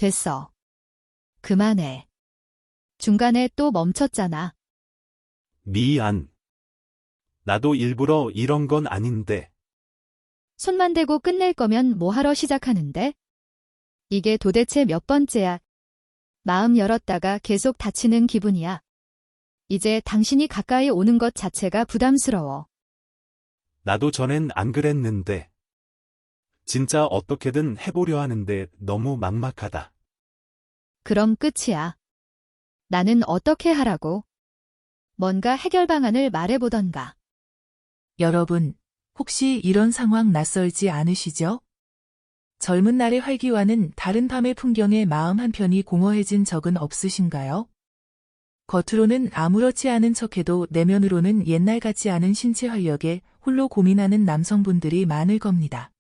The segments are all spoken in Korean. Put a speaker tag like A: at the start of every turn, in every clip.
A: 됐어. 그만해. 중간에 또 멈췄잖아.
B: 미안. 나도 일부러 이런 건 아닌데.
A: 손만 대고 끝낼 거면 뭐하러 시작하는데? 이게 도대체 몇 번째야? 마음 열었다가 계속 닫히는 기분이야. 이제 당신이 가까이 오는 것 자체가 부담스러워.
B: 나도 전엔 안 그랬는데. 진짜 어떻게든 해보려 하는데 너무 막막하다.
A: 그럼 끝이야. 나는 어떻게 하라고? 뭔가 해결 방안을 말해보던가.
C: 여러분, 혹시 이런 상황 낯설지 않으시죠? 젊은 날의 활기와는 다른 밤의 풍경에 마음 한편이 공허해진 적은 없으신가요? 겉으로는 아무렇지 않은 척해도 내면으로는 옛날 같지 않은 신체 활력에 홀로 고민하는 남성분들이 많을 겁니다.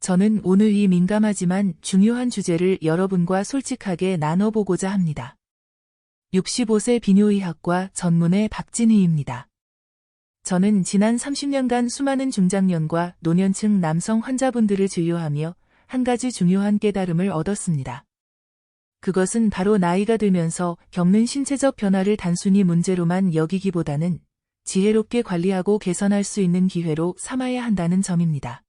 C: 저는 오늘 이 민감하지만 중요한 주제를 여러분과 솔직하게 나눠보고자 합니다. 65세 비뇨의학과 전문의 박진희입니다. 저는 지난 30년간 수많은 중장년과 노년층 남성 환자분들을 진료하며 한 가지 중요한 깨달음을 얻었습니다. 그것은 바로 나이가 들면서 겪는 신체적 변화를 단순히 문제로만 여기기보다는 지혜롭게 관리하고 개선할 수 있는 기회로 삼아야 한다는 점입니다.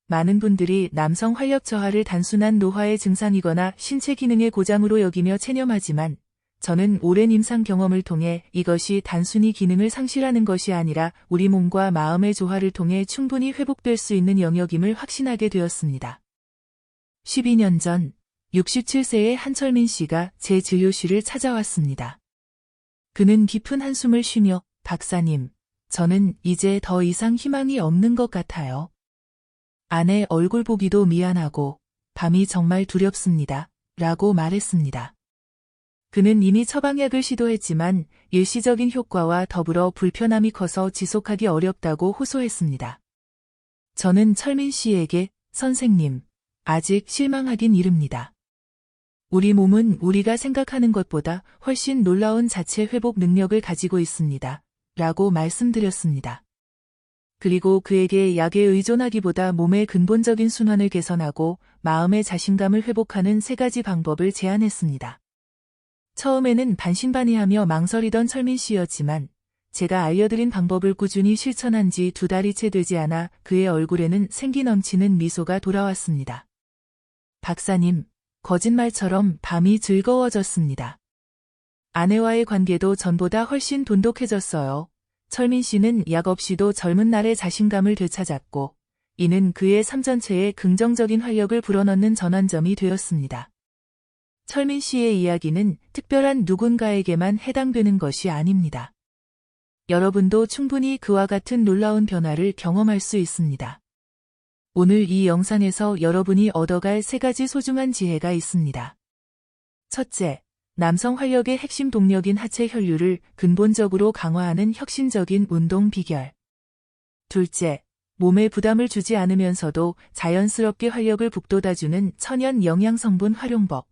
C: 많은 분들이 남성 활력 저하를 단순한 노화의 증상이거나 신체 기능의 고장으로 여기며 체념하지만 저는 오랜 임상 경험을 통해 이것이 단순히 기능을 상실하는 것이 아니라 우리 몸과 마음의 조화를 통해 충분히 회복될 수 있는 영역임을 확신하게 되었습니다. 12년 전 67세의 한철민 씨가 제 진료실을 찾아왔습니다. 그는 깊은 한숨을 쉬며 박사님, 저는 이제 더 이상 희망이 없는 것 같아요. 아내 얼굴 보기도 미안하고 밤이 정말 두렵습니다. 라고 말했습니다. 그는 이미 처방약을 시도했지만 일시적인 효과와 더불어 불편함이 커서 지속하기 어렵다고 호소했습니다. 저는 철민 씨에게 선생님, 아직 실망하긴 이릅니다. 우리 몸은 우리가 생각하는 것보다 훨씬 놀라운 자체 회복 능력을 가지고 있습니다. 라고 말씀드렸습니다. 그리고 그에게 약에 의존하기보다 몸의 근본적인 순환을 개선하고 마음의 자신감을 회복하는 3가지 방법을 제안했습니다. 처음에는 반신반의하며 망설이던 철민 씨였지만 제가 알려드린 방법을 꾸준히 실천한 지 2달이 채 되지 않아 그의 얼굴에는 생기 넘치는 미소가 돌아왔습니다. 박사님, 거짓말처럼 밤이 즐거워졌습니다. 아내와의 관계도 전보다 훨씬 돈독해졌어요. 철민 씨는 약 없이도 젊은 날의 자신감을 되찾았고 이는 그의 삶 전체에 긍정적인 활력을 불어넣는 전환점이 되었습니다. 철민 씨의 이야기는 특별한 누군가에게만 해당되는 것이 아닙니다. 여러분도 충분히 그와 같은 놀라운 변화를 경험할 수 있습니다. 오늘 이 영상에서 여러분이 얻어갈 3가지 소중한 지혜가 있습니다. 첫째, 남성 활력의 핵심 동력인 하체 혈류를 근본적으로 강화하는 혁신적인 운동 비결. 둘째, 몸에 부담을 주지 않으면서도 자연스럽게 활력을 북돋아주는 천연 영양성분 활용법.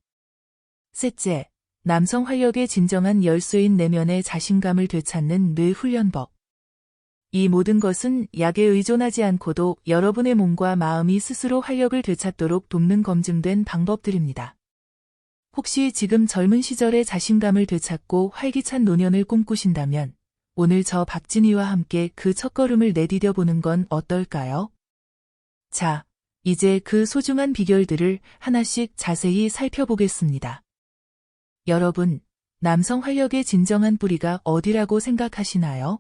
C: 셋째, 남성 활력의 진정한 열쇠인 내면의 자신감을 되찾는 뇌 훈련법. 이 모든 것은 약에 의존하지 않고도 여러분의 몸과 마음이 스스로 활력을 되찾도록 돕는 검증된 방법들입니다. 혹시 지금 젊은 시절의 자신감을 되찾고 활기찬 노년을 꿈꾸신다면 오늘 저 박진희와 함께 그 첫걸음을 내디뎌 보는 건 어떨까요? 자, 이제 그 소중한 비결들을 하나씩 자세히 살펴보겠습니다. 여러분, 남성 활력의 진정한 뿌리가 어디라고 생각하시나요?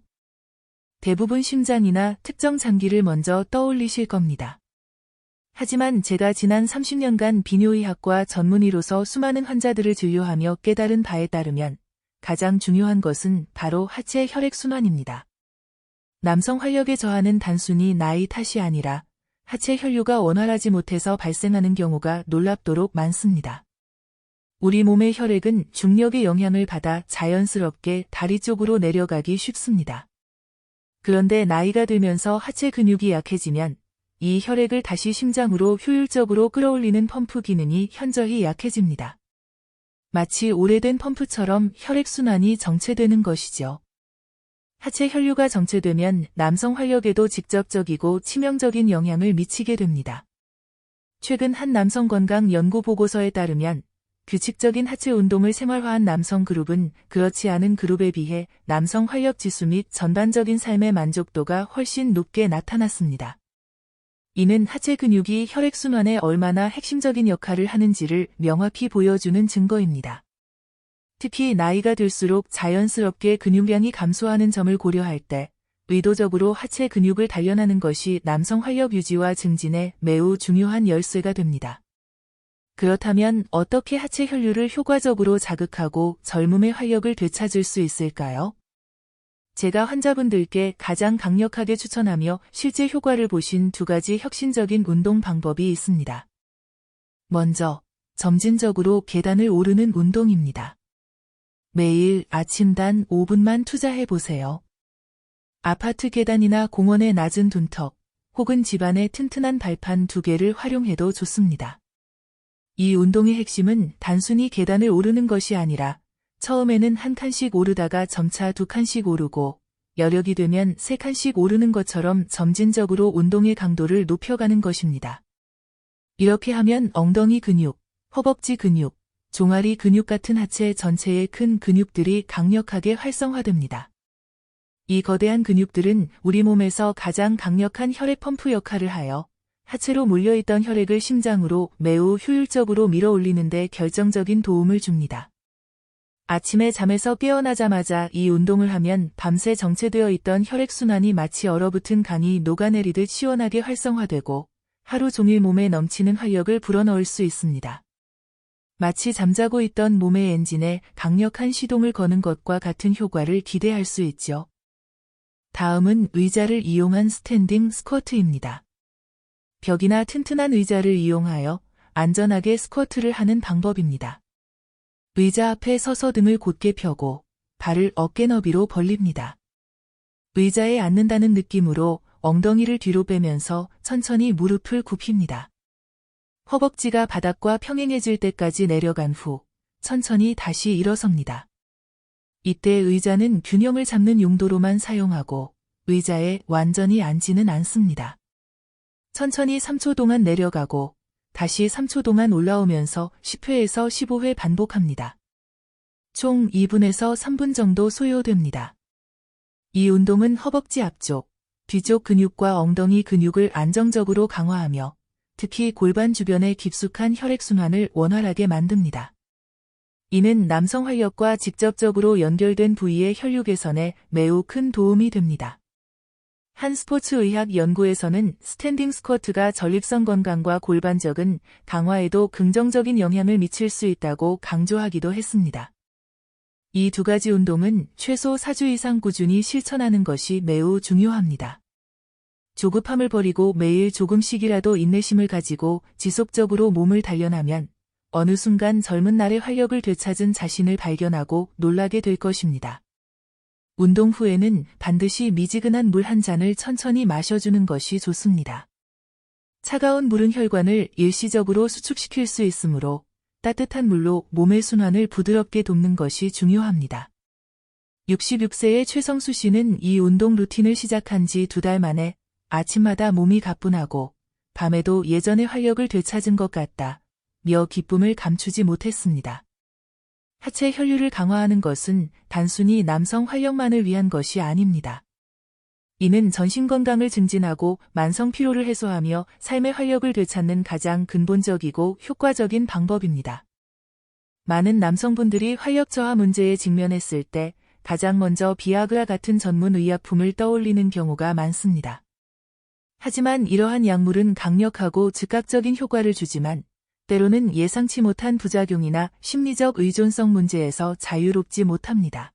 C: 대부분 심장이나 특정 장기를 먼저 떠올리실 겁니다. 하지만 제가 지난 30년간 비뇨의학과 전문의로서 수많은 환자들을 진료하며 깨달은 바에 따르면 가장 중요한 것은 바로 하체 혈액순환입니다. 남성 활력의 저하는 단순히 나이 탓이 아니라 하체 혈류가 원활하지 못해서 발생하는 경우가 놀랍도록 많습니다. 우리 몸의 혈액은 중력의 영향을 받아 자연스럽게 다리 쪽으로 내려가기 쉽습니다. 그런데 나이가 들면서 하체 근육이 약해지면 이 혈액을 다시 심장으로 효율적으로 끌어올리는 펌프 기능이 현저히 약해집니다. 마치 오래된 펌프처럼 혈액순환이 정체되는 것이죠. 하체 혈류가 정체되면 남성 활력에도 직접적이고 치명적인 영향을 미치게 됩니다. 최근 한 남성 건강 연구 보고서에 따르면 규칙적인 하체 운동을 생활화한 남성 그룹은 그렇지 않은 그룹에 비해 남성 활력 지수 및 전반적인 삶의 만족도가 훨씬 높게 나타났습니다. 이는 하체 근육이 혈액순환에 얼마나 핵심적인 역할을 하는지를 명확히 보여주는 증거입니다. 특히 나이가 들수록 자연스럽게 근육량이 감소하는 점을 고려할 때 의도적으로 하체 근육을 단련하는 것이 남성 활력 유지와 증진에 매우 중요한 열쇠가 됩니다. 그렇다면 어떻게 하체 혈류를 효과적으로 자극하고 젊음의 활력을 되찾을 수 있을까요? 제가 환자분들께 가장 강력하게 추천하며 실제 효과를 보신 2가지 혁신적인 운동 방법이 있습니다. 먼저, 점진적으로 계단을 오르는 운동입니다. 매일 아침 단 5분만 투자해 보세요. 아파트 계단이나 공원의 낮은 둔턱, 혹은 집안의 튼튼한 발판 2개를 활용해도 좋습니다. 이 운동의 핵심은 단순히 계단을 오르는 것이 아니라 처음에는 1칸씩 오르다가 점차 2칸씩 오르고 여력이 되면 3칸씩 오르는 것처럼 점진적으로 운동의 강도를 높여가는 것입니다. 이렇게 하면 엉덩이 근육, 허벅지 근육, 종아리 근육 같은 하체 전체의 큰 근육들이 강력하게 활성화됩니다. 이 거대한 근육들은 우리 몸에서 가장 강력한 혈액 펌프 역할을 하여 하체로 몰려있던 혈액을 심장으로 매우 효율적으로 밀어올리는 데 결정적인 도움을 줍니다. 아침에 잠에서 깨어나자마자 이 운동을 하면 밤새 정체되어 있던 혈액순환이 마치 얼어붙은 강이 녹아내리듯 시원하게 활성화되고 하루 종일 몸에 넘치는 활력을 불어넣을 수 있습니다. 마치 잠자고 있던 몸의 엔진에 강력한 시동을 거는 것과 같은 효과를 기대할 수 있죠. 다음은 의자를 이용한 스탠딩 스쿼트입니다. 벽이나 튼튼한 의자를 이용하여 안전하게 스쿼트를 하는 방법입니다. 의자 앞에 서서 등을 곧게 펴고 발을 어깨 너비로 벌립니다. 의자에 앉는다는 느낌으로 엉덩이를 뒤로 빼면서 천천히 무릎을 굽힙니다. 허벅지가 바닥과 평행해질 때까지 내려간 후 천천히 다시 일어섭니다. 이때 의자는 균형을 잡는 용도로만 사용하고 의자에 완전히 앉지는 않습니다. 천천히 3초 동안 내려가고 다시 3초 동안 올라오면서 10회에서 15회 반복합니다. 총 2분에서 3분 정도 소요됩니다. 이 운동은 허벅지 앞쪽, 뒤쪽 근육과 엉덩이 근육을 안정적으로 강화하며 특히 골반 주변의 깊숙한 혈액순환을 원활하게 만듭니다. 이는 남성 활력과 직접적으로 연결된 부위의 혈류 개선에 매우 큰 도움이 됩니다. 한 스포츠의학 연구에서는 스탠딩 스쿼트가 전립선 건강과 골반적인 강화에도 긍정적인 영향을 미칠 수 있다고 강조하기도 했습니다. 이 2가지 운동은 최소 4주 이상 꾸준히 실천하는 것이 매우 중요합니다. 조급함을 버리고 매일 조금씩이라도 인내심을 가지고 지속적으로 몸을 단련하면 어느 순간 젊은 날의 활력을 되찾은 자신을 발견하고 놀라게 될 것입니다. 운동 후에는 반드시 미지근한 물 한 잔을 천천히 마셔주는 것이 좋습니다. 차가운 물은 혈관을 일시적으로 수축시킬 수 있으므로 따뜻한 물로 몸의 순환을 부드럽게 돕는 것이 중요합니다. 66세의 최성수 씨는 이 운동 루틴을 시작한 지 2달 만에 아침마다 몸이 가뿐하고 밤에도 예전의 활력을 되찾은 것 같다 며 기쁨을 감추지 못했습니다. 하체 혈류를 강화하는 것은 단순히 남성 활력만을 위한 것이 아닙니다. 이는 전신 건강을 증진하고 만성 피로를 해소하며 삶의 활력을 되찾는 가장 근본적이고 효과적인 방법입니다. 많은 남성분들이 활력 저하 문제에 직면했을 때 가장 먼저 비아그라 같은 전문 의약품을 떠올리는 경우가 많습니다. 하지만 이러한 약물은 강력하고 즉각적인 효과를 주지만 때로는 예상치 못한 부작용이나 심리적 의존성 문제에서 자유롭지 못합니다.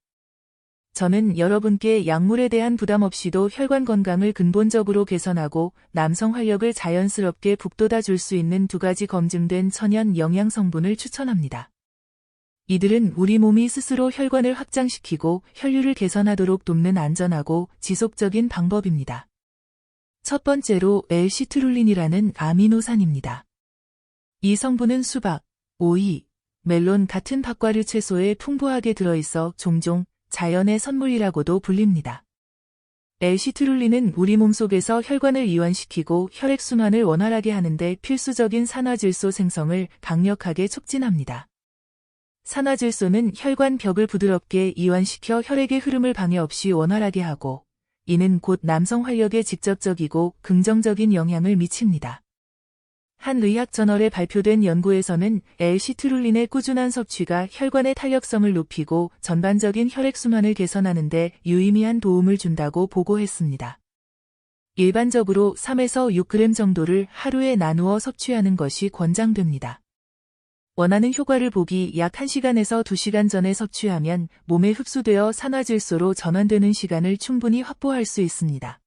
C: 저는 여러분께 약물에 대한 부담 없이도 혈관 건강을 근본적으로 개선하고 남성 활력을 자연스럽게 북돋아 줄 수 있는 2가지 검증된 천연 영양 성분을 추천합니다. 이들은 우리 몸이 스스로 혈관을 확장시키고 혈류를 개선하도록 돕는 안전하고 지속적인 방법입니다. 첫 번째로 L-시트룰린이라는 아미노산입니다. 이 성분은 수박, 오이, 멜론 같은 박과류 채소에 풍부하게 들어있어 종종 자연의 선물이라고도 불립니다. L-시트룰린은 우리 몸속에서 혈관을 이완시키고 혈액순환을 원활하게 하는데 필수적인 산화질소 생성을 강력하게 촉진합니다. 산화질소는 혈관 벽을 부드럽게 이완시켜 혈액의 흐름을 방해 없이 원활하게 하고, 이는 곧 남성 활력에 직접적이고 긍정적인 영향을 미칩니다. 한 의학 저널에 발표된 연구에서는 L-시트룰린의 꾸준한 섭취가 혈관의 탄력성을 높이고 전반적인 혈액순환을 개선하는 데 유의미한 도움을 준다고 보고했습니다. 일반적으로 3에서 6g 정도를 하루에 나누어 섭취하는 것이 권장됩니다. 원하는 효과를 보기 약 1시간에서 2시간 전에 섭취하면 몸에 흡수되어 산화질소로 전환되는 시간을 충분히 확보할 수 있습니다.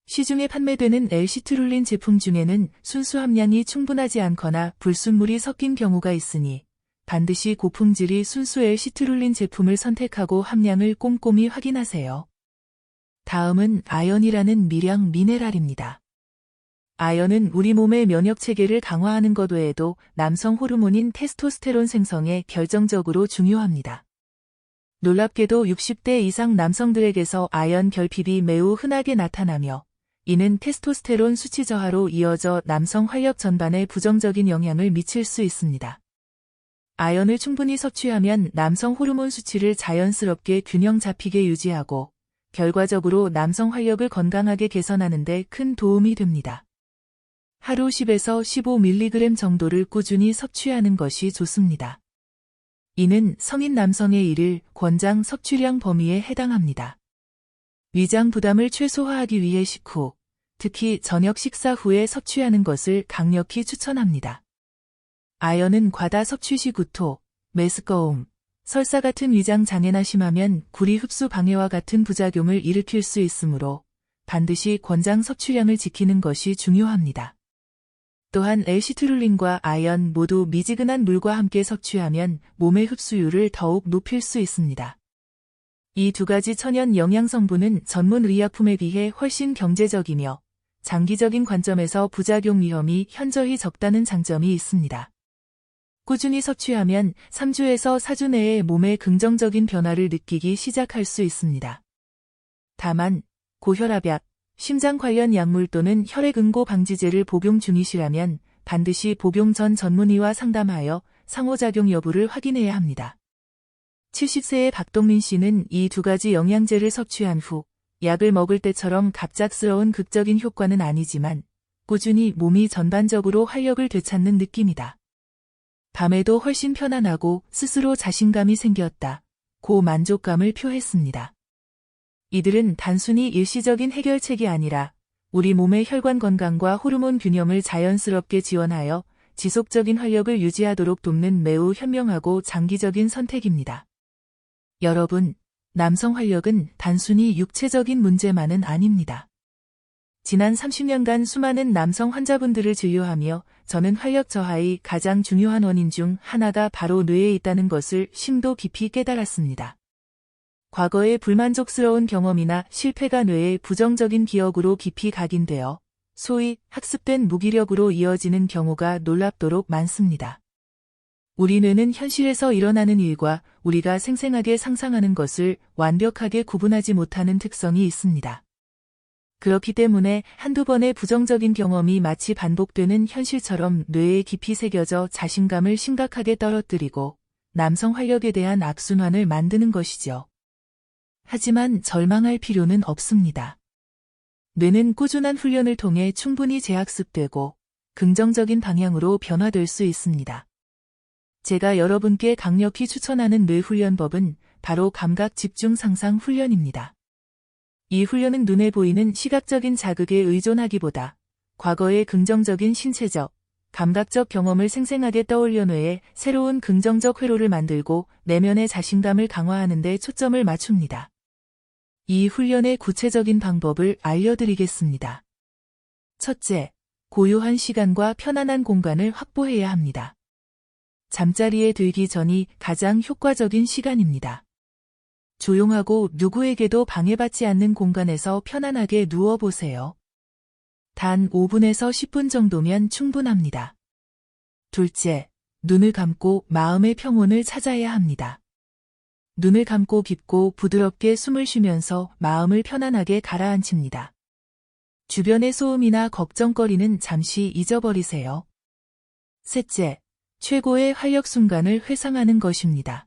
C: 시중에 판매되는 L-시트룰린 제품 중에는 순수 함량이 충분하지 않거나 불순물이 섞인 경우가 있으니 반드시 고품질의 순수 L-시트룰린 제품을 선택하고 함량을 꼼꼼히 확인하세요. 다음은 아연이라는 미량 미네랄입니다. 아연은 우리 몸의 면역 체계를 강화하는 것 외에도 남성 호르몬인 테스토스테론 생성에 결정적으로 중요합니다. 놀랍게도 60대 이상 남성들에게서 아연 결핍이 매우 흔하게 나타나며 이는 테스토스테론 수치 저하로 이어져 남성 활력 전반에 부정적인 영향을 미칠 수 있습니다. 아연을 충분히 섭취하면 남성 호르몬 수치를 자연스럽게 균형 잡히게 유지하고 결과적으로 남성 활력을 건강하게 개선하는 데 큰 도움이 됩니다. 하루 10에서 15mg 정도를 꾸준히 섭취하는 것이 좋습니다. 이는 성인 남성의 1일 권장 섭취량 범위에 해당합니다. 위장 부담을 최소화하기 위해 식후, 특히 저녁 식사 후에 섭취하는 것을 강력히 추천합니다. 아연은 과다 섭취 시 구토, 메스꺼움, 설사 같은 위장 장애나 심하면 구리 흡수 방해와 같은 부작용을 일으킬 수 있으므로 반드시 권장 섭취량을 지키는 것이 중요합니다. 또한 L-시트룰린과 아연 모두 미지근한 물과 함께 섭취하면 몸의 흡수율을 더욱 높일 수 있습니다. 이 두 가지 천연 영양 성분은 전문 의약품에 비해 훨씬 경제적이며 장기적인 관점에서 부작용 위험이 현저히 적다는 장점이 있습니다. 꾸준히 섭취하면 3주에서 4주 내에 몸에 긍정적인 변화를 느끼기 시작할 수 있습니다. 다만 고혈압약, 심장 관련 약물 또는 혈액응고 방지제를 복용 중이시라면 반드시 복용 전 전문의와 상담하여 상호작용 여부를 확인해야 합니다. 70세의 박동민 씨는 이 두 가지 영양제를 섭취한 후 약을 먹을 때처럼 갑작스러운 극적인 효과는 아니지만 꾸준히 몸이 전반적으로 활력을 되찾는 느낌이다. 밤에도 훨씬 편안하고 스스로 자신감이 생겼다. 고 만족감을 표했습니다. 이들은 단순히 일시적인 해결책이 아니라 우리 몸의 혈관 건강과 호르몬 균형을 자연스럽게 지원하여 지속적인 활력을 유지하도록 돕는 매우 현명하고 장기적인 선택입니다. 여러분, 남성 활력은 단순히 육체적인 문제만은 아닙니다. 지난 30년간 수많은 남성 환자분들을 진료하며 저는 활력 저하의 가장 중요한 원인 중 하나가 바로 뇌에 있다는 것을 심도 깊이 깨달았습니다. 과거의 불만족스러운 경험이나 실패가 뇌의 부정적인 기억으로 깊이 각인되어 소위 학습된 무기력으로 이어지는 경우가 놀랍도록 많습니다. 우리 뇌는 현실에서 일어나는 일과 우리가 생생하게 상상하는 것을 완벽하게 구분하지 못하는 특성이 있습니다. 그렇기 때문에 한두 번의 부정적인 경험이 마치 반복되는 현실처럼 뇌에 깊이 새겨져 자신감을 심각하게 떨어뜨리고 남성 활력에 대한 악순환을 만드는 것이죠. 하지만 절망할 필요는 없습니다. 뇌는 꾸준한 훈련을 통해 충분히 재학습되고 긍정적인 방향으로 변화될 수 있습니다. 제가 여러분께 강력히 추천하는 뇌 훈련법은 바로 감각 집중 상상 훈련입니다. 이 훈련은 눈에 보이는 시각적인 자극에 의존하기보다 과거의 긍정적인 신체적, 감각적 경험을 생생하게 떠올려 뇌에 새로운 긍정적 회로를 만들고 내면의 자신감을 강화하는 데 초점을 맞춥니다. 이 훈련의 구체적인 방법을 알려드리겠습니다. 첫째, 고요한 시간과 편안한 공간을 확보해야 합니다. 잠자리에 들기 전이 가장 효과적인 시간입니다. 조용하고 누구에게도 방해받지 않는 공간에서 편안하게 누워보세요. 단 5분에서 10분 정도면 충분합니다. 둘째, 눈을 감고 마음의 평온을 찾아야 합니다. 눈을 감고 깊고 부드럽게 숨을 쉬면서 마음을 편안하게 가라앉힙니다. 주변의 소음이나 걱정거리는 잠시 잊어버리세요. 셋째, 최고의 활력 순간을 회상하는 것입니다.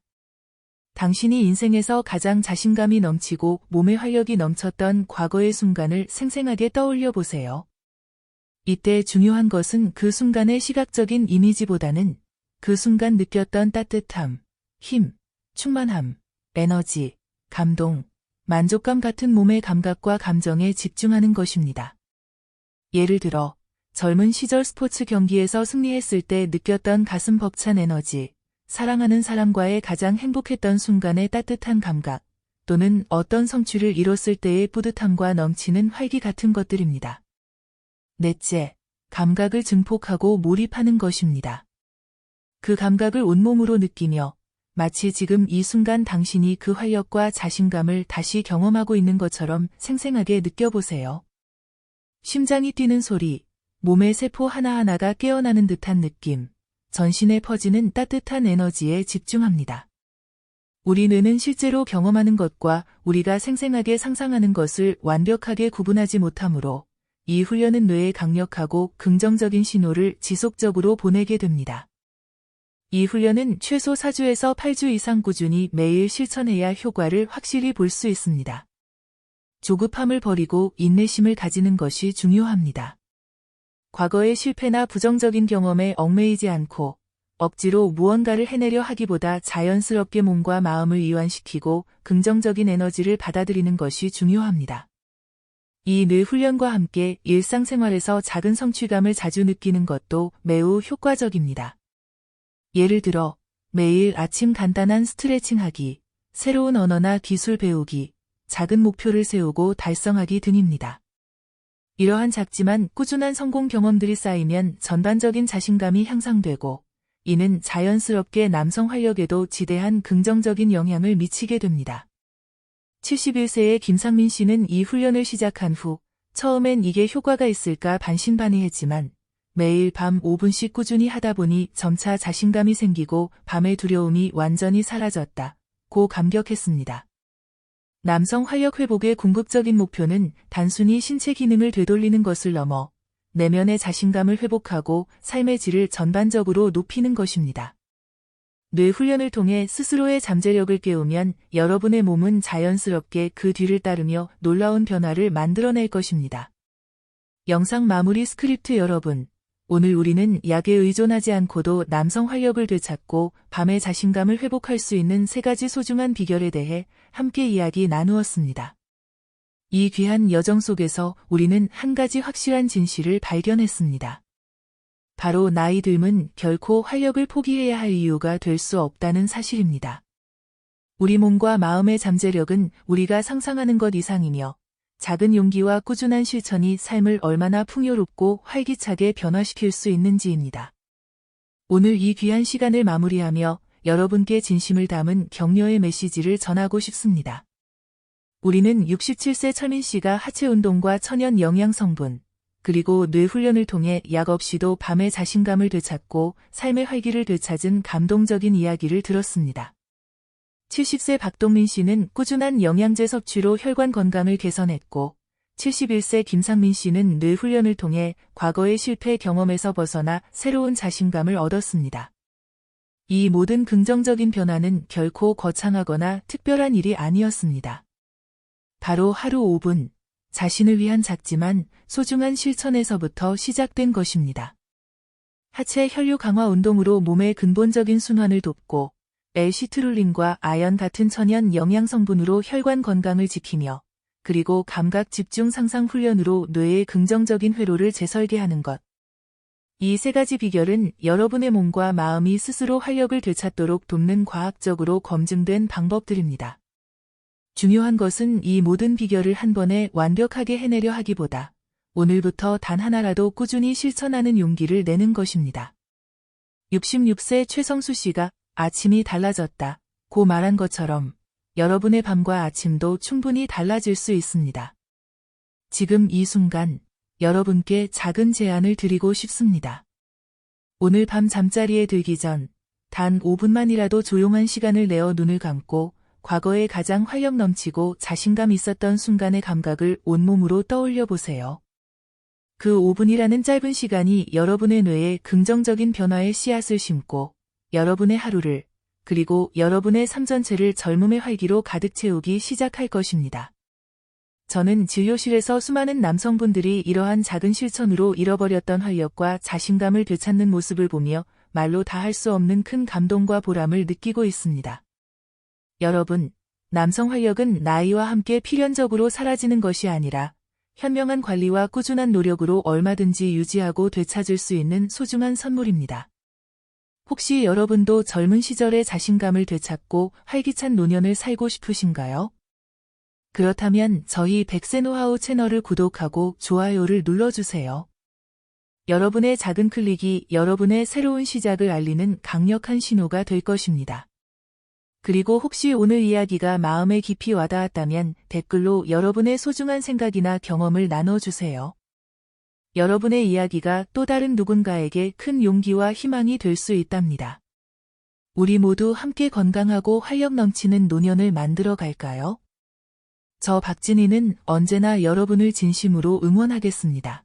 C: 당신이 인생에서 가장 자신감이 넘치고 몸에 활력이 넘쳤던 과거의 순간을 생생하게 떠올려 보세요. 이때 중요한 것은 그 순간의 시각적인 이미지보다는 그 순간 느꼈던 따뜻함, 힘, 충만함, 에너지, 감동, 만족감 같은 몸의 감각과 감정에 집중하는 것입니다. 예를 들어, 젊은 시절 스포츠 경기에서 승리했을 때 느꼈던 가슴 벅찬 에너지, 사랑하는 사람과의 가장 행복했던 순간의 따뜻한 감각, 또는 어떤 성취를 이뤘을 때의 뿌듯함과 넘치는 활기 같은 것들입니다. 넷째, 감각을 증폭하고 몰입하는 것입니다. 그 감각을 온몸으로 느끼며 마치 지금 이 순간 당신이 그 활력과 자신감을 다시 경험하고 있는 것처럼 생생하게 느껴보세요. 심장이 뛰는 소리, 몸의 세포 하나하나가 깨어나는 듯한 느낌, 전신에 퍼지는 따뜻한 에너지에 집중합니다. 우리 뇌는 실제로 경험하는 것과 우리가 생생하게 상상하는 것을 완벽하게 구분하지 못하므로 이 훈련은 뇌에 강력하고 긍정적인 신호를 지속적으로 보내게 됩니다. 이 훈련은 최소 4주에서 8주 이상 꾸준히 매일 실천해야 효과를 확실히 볼 수 있습니다. 조급함을 버리고 인내심을 가지는 것이 중요합니다. 과거의 실패나 부정적인 경험에 얽매이지 않고 억지로 무언가를 해내려 하기보다 자연스럽게 몸과 마음을 이완시키고 긍정적인 에너지를 받아들이는 것이 중요합니다. 이 뇌 훈련과 함께 일상생활에서 작은 성취감을 자주 느끼는 것도 매우 효과적입니다. 예를 들어 매일 아침 간단한 스트레칭하기, 새로운 언어나 기술 배우기, 작은 목표를 세우고 달성하기 등입니다. 이러한 작지만 꾸준한 성공 경험들이 쌓이면 전반적인 자신감이 향상되고 이는 자연스럽게 남성 활력에도 지대한 긍정적인 영향을 미치게 됩니다. 71세의 김상민 씨는 이 훈련을 시작한 후 처음엔 이게 효과가 있을까 반신반의했지만 매일 밤 5분씩 꾸준히 하다 보니 점차 자신감이 생기고 밤의 두려움이 완전히 사라졌다고 감격했습니다. 남성 활력 회복의 궁극적인 목표는 단순히 신체 기능을 되돌리는 것을 넘어 내면의 자신감을 회복하고 삶의 질을 전반적으로 높이는 것입니다. 뇌 훈련을 통해 스스로의 잠재력을 깨우면 여러분의 몸은 자연스럽게 그 뒤를 따르며 놀라운 변화를 만들어낼 것입니다. 영상 마무리 스크립트 여러분, 오늘 우리는 약에 의존하지 않고도 남성 활력을 되찾고 밤의 자신감을 회복할 수 있는 3가지 소중한 비결에 대해 함께 이야기 나누었습니다. 이 귀한 여정 속에서 우리는 한 가지 확실한 진실을 발견했습니다. 바로 나이 듦은 결코 활력을 포기해야 할 이유가 될 수 없다는 사실입니다. 우리 몸과 마음의 잠재력은 우리가 상상하는 것 이상이며 작은 용기와 꾸준한 실천이 삶을 얼마나 풍요롭고 활기차게 변화시킬 수 있는지입니다. 오늘 이 귀한 시간을 마무리하며 여러분께 진심을 담은 격려의 메시지를 전하고 싶습니다. 우리는 67세 철민 씨가 하체 운동과 천연 영양 성분, 그리고 뇌 훈련을 통해 약 없이도 밤의 자신감을 되찾고 삶의 활기를 되찾은 감동적인 이야기를 들었습니다. 70세 박동민 씨는 꾸준한 영양제 섭취로 혈관 건강을 개선했고 71세 김상민 씨는 뇌 훈련을 통해 과거의 실패 경험에서 벗어나 새로운 자신감을 얻었습니다. 이 모든 긍정적인 변화는 결코 거창하거나 특별한 일이 아니었습니다. 바로 하루 5분, 자신을 위한 작지만 소중한 실천에서부터 시작된 것입니다. 하체 혈류 강화 운동으로 몸의 근본적인 순환을 돕고 L-시트룰린과 아연 같은 천연 영양 성분으로 혈관 건강을 지키며 그리고 감각 집중 상상 훈련으로 뇌의 긍정적인 회로를 재설계하는 것. 이 3가지 비결은 여러분의 몸과 마음이 스스로 활력을 되찾도록 돕는 과학적으로 검증된 방법들입니다. 중요한 것은 이 모든 비결을 한 번에 완벽하게 해내려 하기보다 오늘부터 단 하나라도 꾸준히 실천하는 용기를 내는 것입니다. 66세 최성수 씨가 아침이 달라졌다고 말한 것처럼 여러분의 밤과 아침도 충분히 달라질 수 있습니다. 지금 이 순간 여러분께 작은 제안을 드리고 싶습니다. 오늘 밤 잠자리에 들기 전 단 5분만이라도 조용한 시간을 내어 눈을 감고 과거에 가장 활력 넘치고 자신감 있었던 순간의 감각을 온몸으로 떠올려 보세요. 그 5분이라는 짧은 시간이 여러분의 뇌에 긍정적인 변화의 씨앗을 심고 여러분의 하루를, 그리고 여러분의 삶 전체를 젊음의 활기로 가득 채우기 시작할 것입니다. 저는 진료실에서 수많은 남성분들이 이러한 작은 실천으로 잃어버렸던 활력과 자신감을 되찾는 모습을 보며 말로 다 할 수 없는 큰 감동과 보람을 느끼고 있습니다. 여러분, 남성 활력은 나이와 함께 필연적으로 사라지는 것이 아니라 현명한 관리와 꾸준한 노력으로 얼마든지 유지하고 되찾을 수 있는 소중한 선물입니다. 혹시 여러분도 젊은 시절의 자신감을 되찾고 활기찬 노년을 살고 싶으신가요? 그렇다면 저희 백세 노하우 채널을 구독하고 좋아요를 눌러주세요. 여러분의 작은 클릭이 여러분의 새로운 시작을 알리는 강력한 신호가 될 것입니다. 그리고 혹시 오늘 이야기가 마음에 깊이 와닿았다면 댓글로 여러분의 소중한 생각이나 경험을 나눠주세요. 여러분의 이야기가 또 다른 누군가에게 큰 용기와 희망이 될 수 있답니다. 우리 모두 함께 건강하고 활력 넘치는 노년을 만들어 갈까요? 저 박진희는 언제나 여러분을 진심으로 응원하겠습니다.